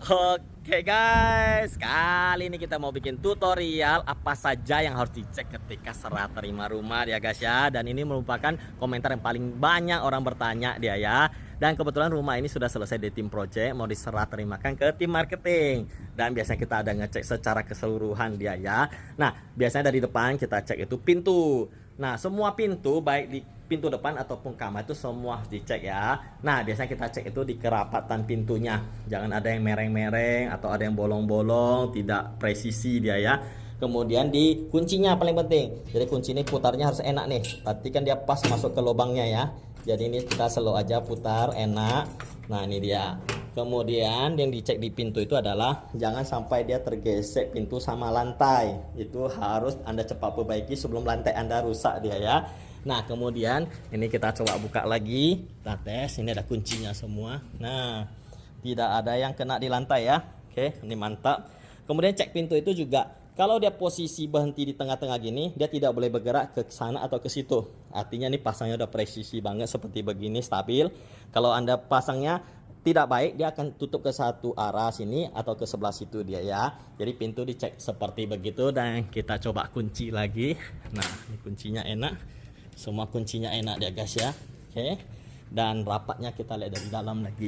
Oke guys, kali ini kita mau bikin tutorial apa saja yang harus dicek ketika serah terima rumah ya guys ya. Dan ini merupakan komentar yang paling banyak orang bertanya dia ya. Dan kebetulan rumah ini sudah selesai di tim project, mau diserah terimakan ke tim marketing. Dan biasanya kita ada ngecek secara keseluruhan dia ya. Nah, biasanya dari depan kita cek itu pintu. Nah, semua pintu baik di pintu depan ataupun kamar itu semua dicek ya. Nah, biasanya kita cek itu di kerapatan pintunya. Jangan ada yang mereng-mereng atau ada yang bolong-bolong, tidak presisi dia ya. Kemudian di kuncinya paling penting. Jadi kunci ini putarnya harus enak nih. Pastikan dia pas masuk ke lubangnya ya. Jadi ini kita slow aja putar enak. Nah, ini dia. Kemudian yang dicek di pintu itu adalah jangan sampai dia tergesek pintu sama lantai. Itu harus Anda cepat perbaiki sebelum lantai Anda rusak dia ya. Nah, kemudian ini kita coba buka lagi. Kita tes, ini ada kuncinya semua. Nah, tidak ada yang kena di lantai ya. Oke, ini mantap. Kemudian cek pintu itu juga, kalau dia posisi berhenti di tengah-tengah gini, dia tidak boleh bergerak ke sana atau ke situ. Artinya ini pasangnya udah presisi banget seperti begini, stabil. Kalau Anda pasangnya tidak baik, dia akan tutup ke satu arah sini atau ke sebelah situ dia ya. Jadi pintu dicek seperti begitu dan kita coba kunci lagi. Nah, ini kuncinya enak. Semua kuncinya enak dia guys ya. Oke. Dan rapatnya kita lihat dari dalam lagi.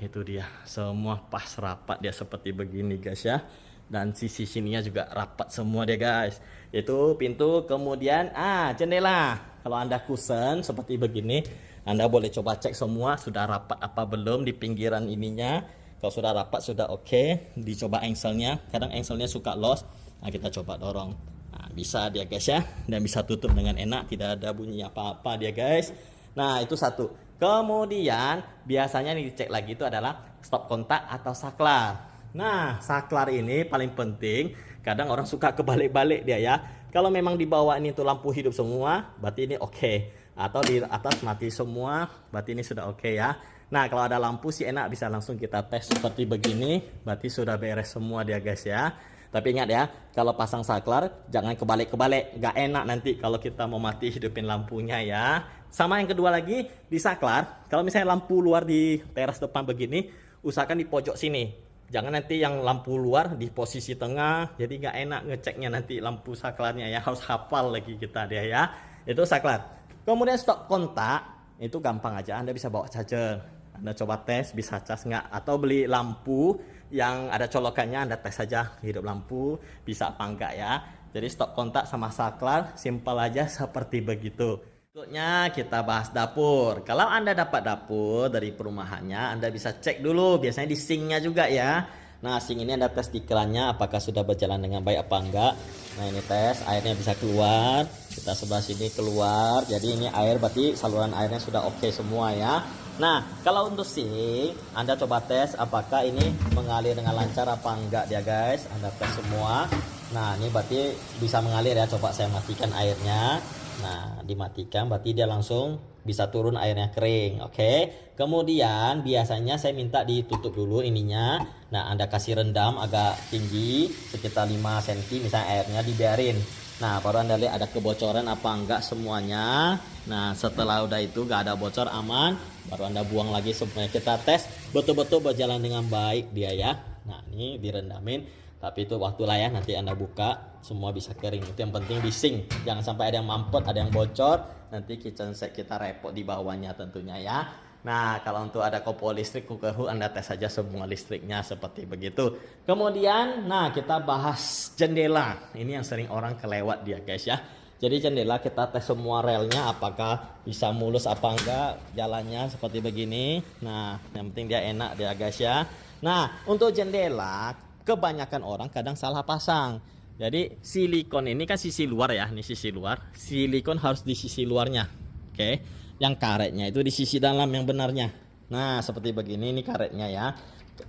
Itu dia. Semua pas rapat dia seperti begini guys ya. Dan sisi sininya juga rapat semua dia guys. Itu pintu, kemudian jendela. Kalau Anda kusen seperti begini, Anda boleh coba cek semua sudah rapat apa belum di pinggiran ininya. Kalau sudah rapat sudah oke, dicoba engselnya. Kadang engselnya suka los. Nah, kita coba dorong. Nah, bisa dia guys ya, dan bisa tutup dengan enak, tidak ada bunyi apa-apa dia guys. Nah, itu satu. Kemudian biasanya yang dicek lagi itu adalah stop kontak atau saklar. Nah, saklar ini paling penting. Kadang orang suka kebalik-balik dia ya. Kalau memang di bawah ini tuh lampu hidup semua, berarti ini oke. Atau di atas mati semua, berarti ini sudah oke ya. Nah, kalau ada lampu sih enak, bisa langsung kita tes seperti begini, berarti sudah beres semua dia guys ya. Tapi ingat ya, kalau pasang saklar jangan kebalik-kebalik, nggak enak nanti kalau kita mau mati hidupin lampunya ya. Sama yang kedua lagi, di saklar, kalau misalnya lampu luar di teras depan begini, usahakan di pojok sini. Jangan nanti yang lampu luar di posisi tengah, jadi nggak enak ngeceknya nanti lampu saklarnya ya, harus hafal lagi kita dia ya. Itu saklar. Kemudian stop kontak, itu gampang aja, Anda bisa bawa charger. Anda coba tes bisa cas nggak, atau beli lampu yang ada colokannya, Anda tes saja hidup lampu bisa apa enggak ya. Jadi stop kontak sama saklar simpel aja seperti begitu. Berikutnya kita bahas dapur. Kalau Anda dapat dapur dari perumahannya, Anda bisa cek dulu biasanya di sinknya juga ya. Nah, sink ini Anda tes di kerannya apakah sudah berjalan dengan baik apa enggak. Nah, ini tes airnya bisa keluar, kita sebelah sini keluar, jadi ini air berarti saluran airnya sudah oke semua ya. Nah, kalau untuk sink, Anda coba tes apakah ini mengalir dengan lancar apa enggak dia guys. Anda tes semua. Nah, ini berarti bisa mengalir ya. Coba saya matikan airnya. Nah, dimatikan berarti dia langsung bisa turun airnya kering. Oke. Kemudian biasanya saya minta ditutup dulu ininya. Nah, Anda kasih rendam agak tinggi sekitar 5 cm misalnya airnya dibiarin. Nah, baru Anda lihat ada kebocoran apa enggak semuanya. Nah, setelah udah itu gak ada bocor aman, baru Anda buang lagi semuanya. Kita tes betul-betul berjalan dengan baik dia ya. Nah, ini direndamin. Tapi itu waktu lah ya, nanti Anda buka semua bisa kering. Itu yang penting di sink. Jangan sampai ada yang mampet, ada yang bocor. Nanti kitchen set kita repot di bawahnya tentunya ya. Nah, kalau untuk ada kompor listrik, cooker hood, Anda tes saja semua listriknya seperti begitu. Kemudian, nah kita bahas jendela. Ini yang sering orang kelewat dia guys ya. Jadi jendela kita tes semua relnya apakah bisa mulus apa enggak jalannya seperti begini. Nah, yang penting dia enak dia guys ya. Nah, untuk jendela kebanyakan orang kadang salah pasang. Jadi silikon ini kan sisi luar ya, ini sisi luar. Silikon harus di sisi luarnya. Oke. Yang karetnya itu di sisi dalam yang benarnya. Nah, seperti begini ini karetnya ya.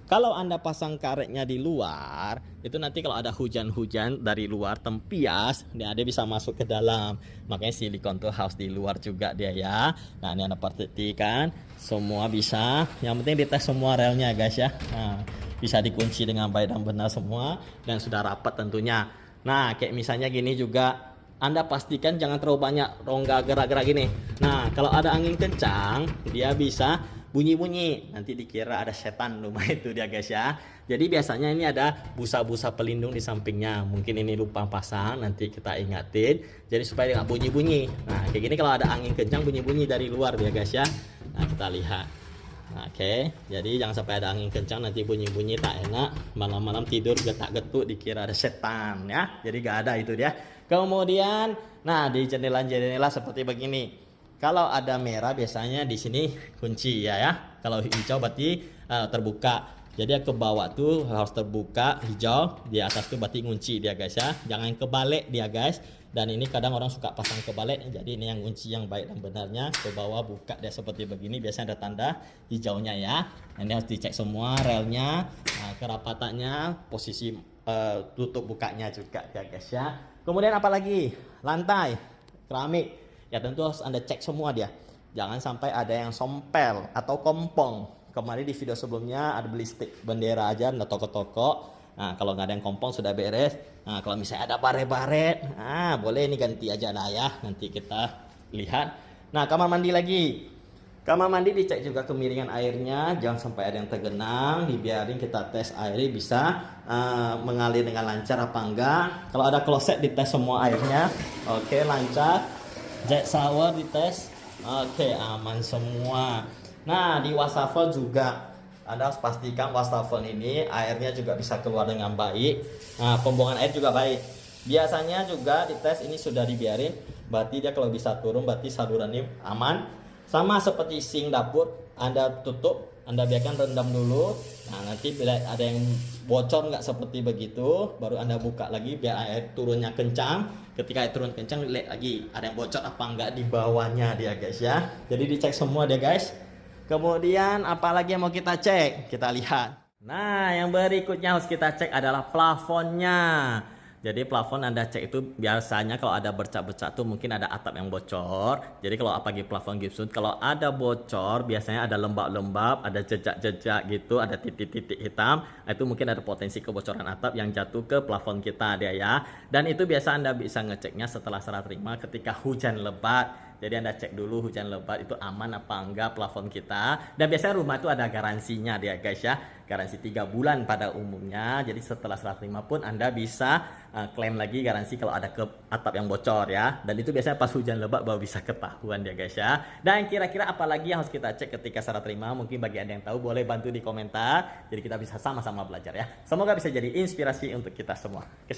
Kalau Anda pasang karetnya di luar, itu nanti kalau ada hujan-hujan dari luar tempias, dia bisa masuk ke dalam. Makanya silikon tuh harus di luar juga dia ya. Nah, ini Anda perhatikan, semua bisa. Yang penting dites semua relnya guys ya. Nah, bisa dikunci dengan baik dan benar semua dan sudah rapat tentunya. Nah, kayak misalnya gini juga, Anda pastikan jangan terlalu banyak rongga gerak-gerak gini. Nah, kalau ada angin kencang, dia bisa bunyi-bunyi, nanti dikira ada setan rumah itu dia guys ya. Jadi biasanya ini ada busa-busa pelindung di sampingnya. Mungkin ini lupa pasang, nanti kita ingatin. Jadi supaya nggak bunyi-bunyi. Nah kayak gini kalau ada angin kencang bunyi-bunyi dari luar dia guys ya. Nah kita lihat. Oke, jadi jangan sampai ada angin kencang nanti bunyi-bunyi tak enak. Malam-malam tidur getak-getuk dikira ada setan ya. Jadi gak ada itu dia. Kemudian, nah di jendela-jendela seperti begini. Kalau ada merah biasanya di sini kunci ya. Kalau hijau berarti terbuka. Jadi ke bawah tuh harus terbuka hijau, di atas tuh berarti ngunci dia guys ya. Jangan kebalik dia guys. Dan ini kadang orang suka pasang kebalik, jadi ini yang kunci yang baik dan benarnya. Ke bawah buka dia seperti begini, biasanya ada tanda hijaunya ya. Ini harus dicek semua relnya, kerapatannya, posisi tutup bukanya juga ya guys ya. Kemudian apalagi lantai keramik ya, tentu harus Anda cek semua dia. Jangan sampai ada yang sompel atau kompong. Kemarin di video sebelumnya ada beli stick bendera aja di toko-toko. Nah kalau nggak ada yang kompong sudah beres. Nah kalau misalnya ada baret-baret, boleh ini ganti aja lah ya. Nanti kita lihat. Nah kamar mandi lagi. Kamar mandi dicek juga kemiringan airnya, jangan sampai ada yang tergenang. Dibiarin kita tes airnya bisa mengalir dengan lancar apa enggak. Kalau ada kloset dites semua airnya. Oke lancar. Jet shower dites. Oke aman semua. Nah di wastafel juga Anda harus pastikan wastafel ini airnya juga bisa keluar dengan baik. Nah pembuangan air juga baik. Biasanya juga dites ini sudah dibiarin, berarti dia kalau bisa turun berarti salurannya aman. Sama seperti sink dapur, Anda tutup, Anda biarkan rendam dulu. Nah nanti bila ada yang bocor nggak seperti begitu, baru Anda buka lagi biar air turunnya kencang. Ketika air turun kencang, lihat lagi ada yang bocor apa enggak di bawahnya dia guys ya. Jadi dicek semua dia guys. Kemudian apalagi yang mau kita cek? Kita lihat. Nah yang berikutnya harus kita cek adalah plafonnya. Jadi plafon Anda cek itu biasanya kalau ada bercak-bercak tuh mungkin ada atap yang bocor. Jadi kalau apalagi plafon gipsum, kalau ada bocor biasanya ada lembab-lembab, ada jejak-jejak gitu, ada titik-titik hitam. Itu mungkin ada potensi kebocoran atap yang jatuh ke plafon kita dia ya. Dan itu biasa Anda bisa ngeceknya setelah serah terima ketika hujan lebat. Jadi Anda cek dulu hujan lebat itu aman apa enggak plafon kita. Dan biasanya rumah itu ada garansinya dia guys ya. Garansi 3 bulan pada umumnya. Jadi setelah serah terima pun Anda bisa klaim lagi garansi kalau ada ke atap yang bocor ya. Dan itu biasanya pas hujan lebat baru bisa ketahuan dia guys ya. Dan kira-kira apa lagi yang harus kita cek ketika serah terima? Mungkin bagi Anda yang tahu boleh bantu di komentar. Jadi kita bisa sama-sama belajar ya. Semoga bisa jadi inspirasi untuk kita semua. Oke,